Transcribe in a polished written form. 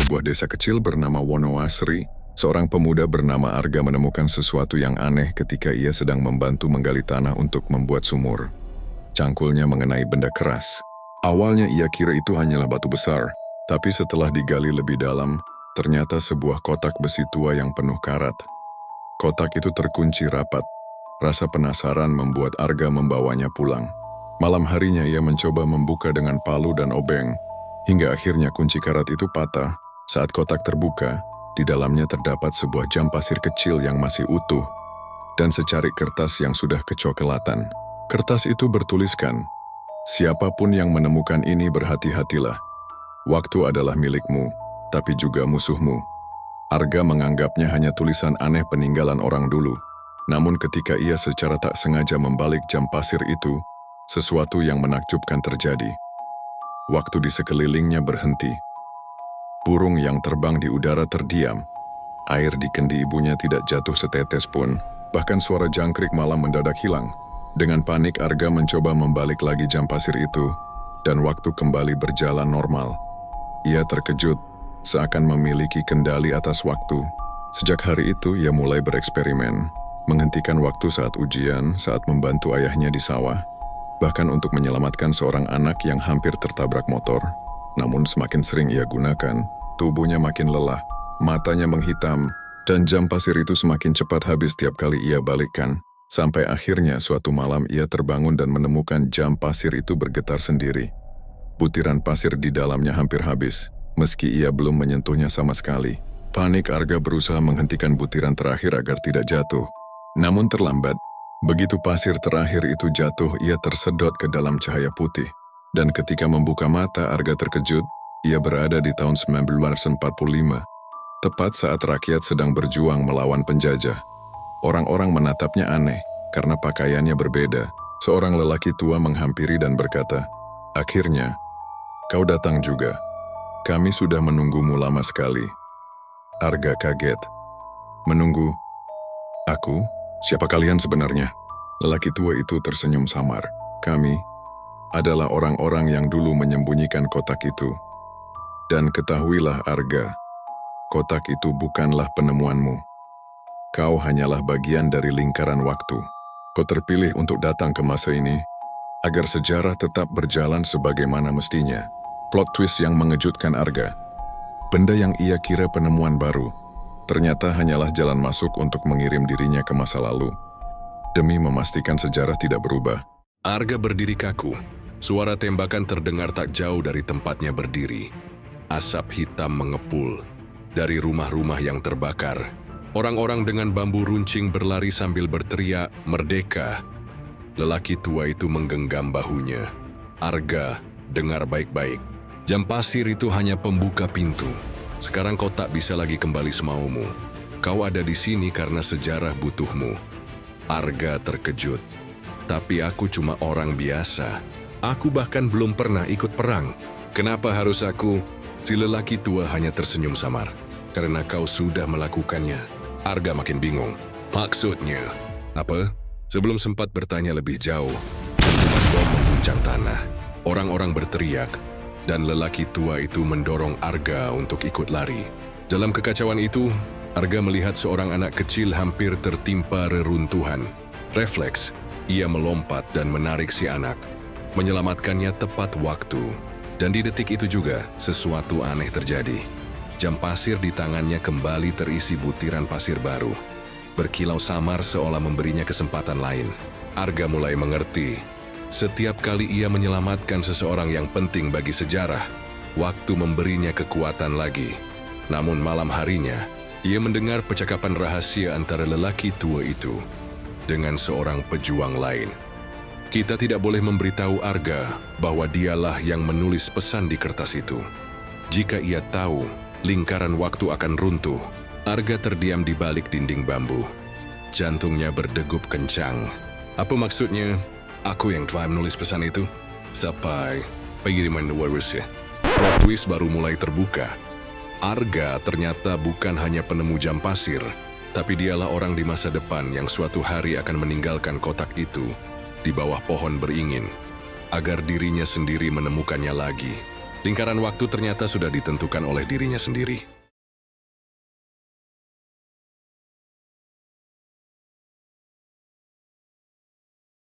sebuah desa kecil bernama Wonoasri, seorang pemuda bernama Arga menemukan sesuatu yang aneh ketika ia sedang membantu menggali tanah untuk membuat sumur. Cangkulnya mengenai benda keras. Awalnya ia kira itu hanyalah batu besar, tapi setelah digali lebih dalam, ternyata sebuah kotak besi tua yang penuh karat. Kotak itu terkunci rapat. Rasa penasaran membuat Arga membawanya pulang. Malam harinya ia mencoba membuka dengan palu dan obeng, hingga akhirnya kunci karat itu patah. Saat kotak terbuka, di dalamnya terdapat sebuah jam pasir kecil yang masih utuh, dan secarik kertas yang sudah kecoklatan. Kertas itu bertuliskan, "Siapapun yang menemukan ini berhati-hatilah. Waktu adalah milikmu, tapi juga musuhmu." Arga menganggapnya hanya tulisan aneh peninggalan orang dulu. Namun ketika ia secara tak sengaja membalik jam pasir itu, sesuatu yang menakjubkan terjadi. Waktu di sekelilingnya berhenti. Burung yang terbang di udara terdiam. Air di kendi ibunya tidak jatuh setetes pun, bahkan suara jangkrik malam mendadak hilang. Dengan panik Arga mencoba membalik lagi jam pasir itu, dan waktu kembali berjalan normal. Ia terkejut, seakan memiliki kendali atas waktu. Sejak hari itu ia mulai bereksperimen, menghentikan waktu saat ujian, saat membantu ayahnya di sawah, bahkan untuk menyelamatkan seorang anak yang hampir tertabrak motor. Namun semakin sering ia gunakan, tubuhnya makin lelah, matanya menghitam, dan jam pasir itu semakin cepat habis tiap kali ia balikkan. Sampai akhirnya suatu malam ia terbangun dan menemukan jam pasir itu bergetar sendiri. Butiran pasir di dalamnya hampir habis, meski ia belum menyentuhnya sama sekali. Panik Arga berusaha menghentikan butiran terakhir agar tidak jatuh. Namun terlambat. Begitu pasir terakhir itu jatuh, ia tersedot ke dalam cahaya putih. Dan ketika membuka mata, Arga terkejut. Ia berada di tahun 1945, tepat saat rakyat sedang berjuang melawan penjajah. Orang-orang menatapnya aneh, karena pakaiannya berbeda. Seorang lelaki tua menghampiri dan berkata, "Akhirnya, kau datang juga. Kami sudah menunggumu lama sekali." Arga kaget. "Menunggu? Aku? Siapa kalian sebenarnya?" Lelaki tua itu tersenyum samar. "Kami adalah orang-orang yang dulu menyembunyikan kotak itu. Dan ketahuilah Arga, kotak itu bukanlah penemuanmu. Kau hanyalah bagian dari lingkaran waktu. Kau terpilih untuk datang ke masa ini, agar sejarah tetap berjalan sebagaimana mestinya." Plot twist yang mengejutkan Arga. Benda yang ia kira penemuan baru, ternyata hanyalah jalan masuk untuk mengirim dirinya ke masa lalu, demi memastikan sejarah tidak berubah. Arga berdiri kaku. Suara tembakan terdengar tak jauh dari tempatnya berdiri. Asap hitam mengepul dari rumah-rumah yang terbakar. Orang-orang dengan bambu runcing berlari sambil berteriak, "Merdeka!" Lelaki tua itu menggenggam bahunya. "Arga, dengar baik-baik. Jam pasir itu hanya pembuka pintu. Sekarang kau tak bisa lagi kembali semaumu. Kau ada di sini karena sejarah butuhmu." Arga terkejut. "Tapi aku cuma orang biasa. Aku bahkan belum pernah ikut perang. Kenapa harus aku?" Si lelaki tua hanya tersenyum samar. "Karena kau sudah melakukannya." Arga makin bingung. "Maksudnya apa?" Sebelum sempat bertanya lebih jauh, dentuman bom mengguncang tanah. Orang-orang berteriak, dan lelaki tua itu mendorong Arga untuk ikut lari. Dalam kekacauan itu, Arga melihat seorang anak kecil hampir tertimpa reruntuhan. Refleks, ia melompat dan menarik si anak, menyelamatkannya tepat waktu. Dan di detik itu juga, sesuatu aneh terjadi. Jam pasir di tangannya kembali terisi butiran pasir baru. Berkilau samar seolah memberinya kesempatan lain. Arga mulai mengerti. Setiap kali ia menyelamatkan seseorang yang penting bagi sejarah, waktu memberinya kekuatan lagi. Namun malam harinya, ia mendengar percakapan rahasia antara lelaki tua itu dengan seorang pejuang lain. Kita tidak boleh memberitahu Arga bahwa dialah yang menulis pesan di kertas itu. Jika ia tahu lingkaran waktu akan runtuh, Arga terdiam di balik dinding bambu. Jantungnya berdegup kencang. Apa maksudnya? Aku yang telah menulis pesan itu? Sampai pengiriman Warusya. Plot twist baru mulai terbuka. Arga ternyata bukan hanya penemu jam pasir, tapi dialah orang di masa depan yang suatu hari akan meninggalkan kotak itu di bawah pohon beringin, agar dirinya sendiri menemukannya lagi. Lingkaran waktu ternyata sudah ditentukan oleh dirinya sendiri.